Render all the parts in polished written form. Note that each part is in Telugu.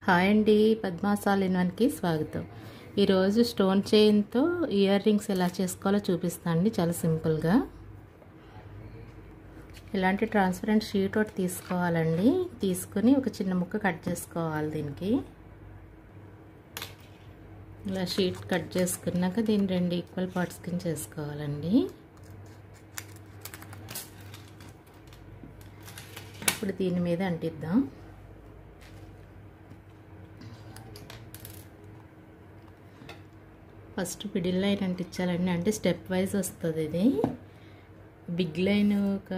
హాయ్ అండి, పద్మాస్ ఆల్ ఇన్ వన్కి స్వాగతం. ఈరోజు స్టోన్ చైన్తో ఇయర్ రింగ్స్ ఎలా చేసుకోవాలో చూపిస్తాను అండి. చాలా సింపుల్గా. ఇలాంటి ట్రాన్స్పరెంట్ షీట్ ఒకటి తీసుకోవాలండి. తీసుకుని ఒక చిన్న ముక్క కట్ చేసుకోవాలి. దీనికి ఇలా షీట్ కట్ చేసుకున్నాక దీన్ని 2 ఈక్వల్ పార్ట్స్ కింద చేసుకోవాలండి. ఇప్పుడు దీని మీద అంటిద్దాం. ఫస్ట్ మిడిల్ లైన్ అంటించాలండి. అంటే స్టెప్ వైజ్ వస్తుంది. ఇది బిగ్ లైన్ ఒక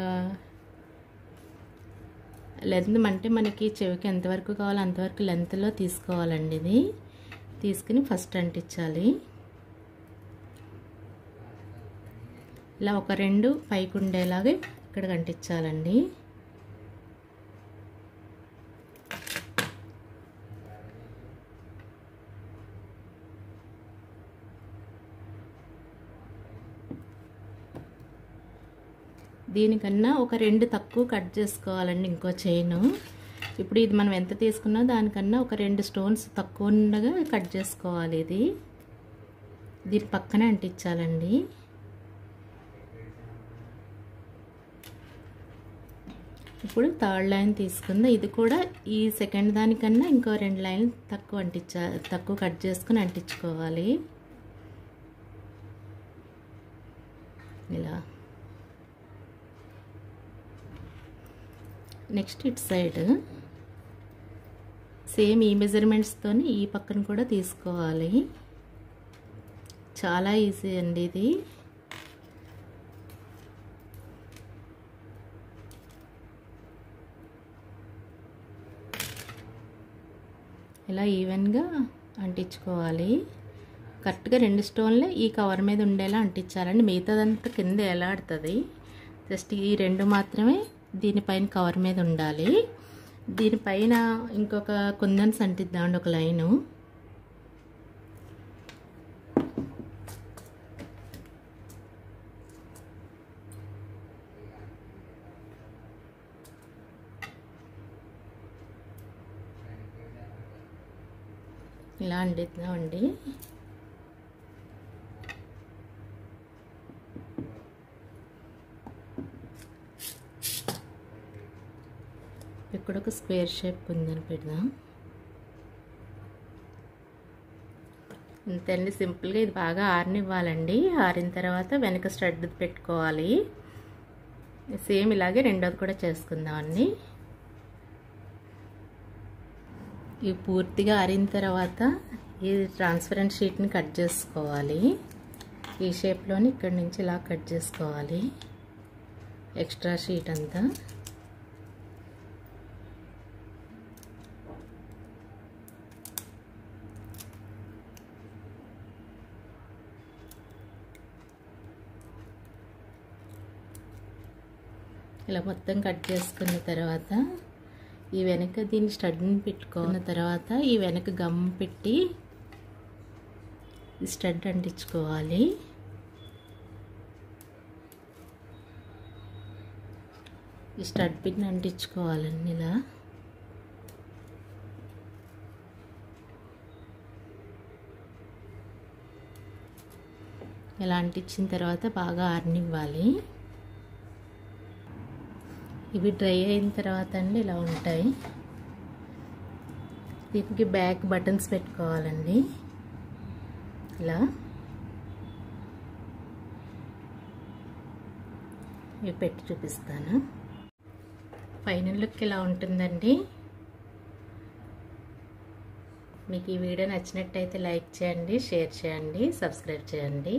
లెంత్ అంటే మనకి చెవికి ఎంతవరకు కావాలో అంతవరకు లెంత్లో తీసుకోవాలండి. ఇది తీసుకుని ఫస్ట్ అంటించాలి. ఇలా ఒక 2 పైకి ఉండేలాగా ఇక్కడ అంటించాలండి. దీనికన్నా ఒక 2 తక్కువ కట్ చేసుకోవాలండి ఇంకో చైను. ఇప్పుడు ఇది మనం ఎంత తీసుకున్నా దానికన్నా ఒక 2 స్టోన్స్ తక్కువ ఉండగా కట్ చేసుకోవాలి. ఇది దీని పక్కనే అంటించాలండి. ఇప్పుడు థర్డ్ లైన్ తీసుకుందాం. ఇది కూడా ఈ సెకండ్ దానికన్నా ఇంకో 2 లైన్లు తక్కువ కట్ చేసుకుని అంటించుకోవాలి. ఇలా నెక్స్ట్ ఇటు సైడ్ సేమ్ ఈ మెజర్మెంట్స్తోని ఈ పక్కన కూడా తీసుకోవాలి. చాలా ఈజీ అండి ఇది. ఇలా ఈవెన్గా అంటించుకోవాలి. కరెక్ట్గా 2 స్టోన్లే ఈ కవర్ మీద ఉండేలా అంటించాలండి. మిగతాదంతా కింద ఎలాడుతుంది. జస్ట్ ఈ 2 మాత్రమే దీనిపైన కవర్ మీద ఉండాలి. దీనిపైన ఇంకొక కుందన్స్ అంటిద్దామండి. ఒక లైను ఇలా అంటిద్దామండి. ఇక్కడ ఒక స్క్వేర్ షేప్ ఉందని పెడదాం. అంతే సింపుల్గా. ఇది బాగా ఆరనివ్వాలండి. ఆరిన తర్వాత వెనక స్టడ్ పెట్టుకోవాలి. సేమ్ ఇలాగే రెండోది కూడా చేసుకుందాం అండి. ఇవి పూర్తిగా ఆరిన తర్వాత ఈ ట్రాన్స్పరెంట్ షీట్ని కట్ చేసుకోవాలి. ఈ షేప్లోని ఇక్కడి నుంచి ఇలా కట్ చేసుకోవాలి. ఎక్స్ట్రా షీట్ అంతా ఇలా మొత్తం కట్ చేసుకున్న తర్వాత ఈ వెనక దీన్ని స్టడ్ని పెట్టుకున్న తర్వాత ఈ వెనక గమ్ పెట్టి ఈ స్టడ్ అంటించుకోవాలి. ఈ స్టడ్ పిన్ అంటించుకోవాలండి. ఇలా అంటించిన తర్వాత బాగా ఆరనివ్వాలి. ఇవి డ్రై అయిన తర్వాత అండి ఇలా ఉంటాయి. దీనికి బ్యాక్ బటన్స్ పెట్టుకోవాలండి. ఇలా ఇవి పెట్టి చూపిస్తాను. ఫైనల్ లుక్ ఇలా ఉంటుందండి. మీకు ఈ వీడియో నచ్చినట్టయితే లైక్ చేయండి, షేర్ చేయండి, సబ్స్క్రైబ్ చేయండి.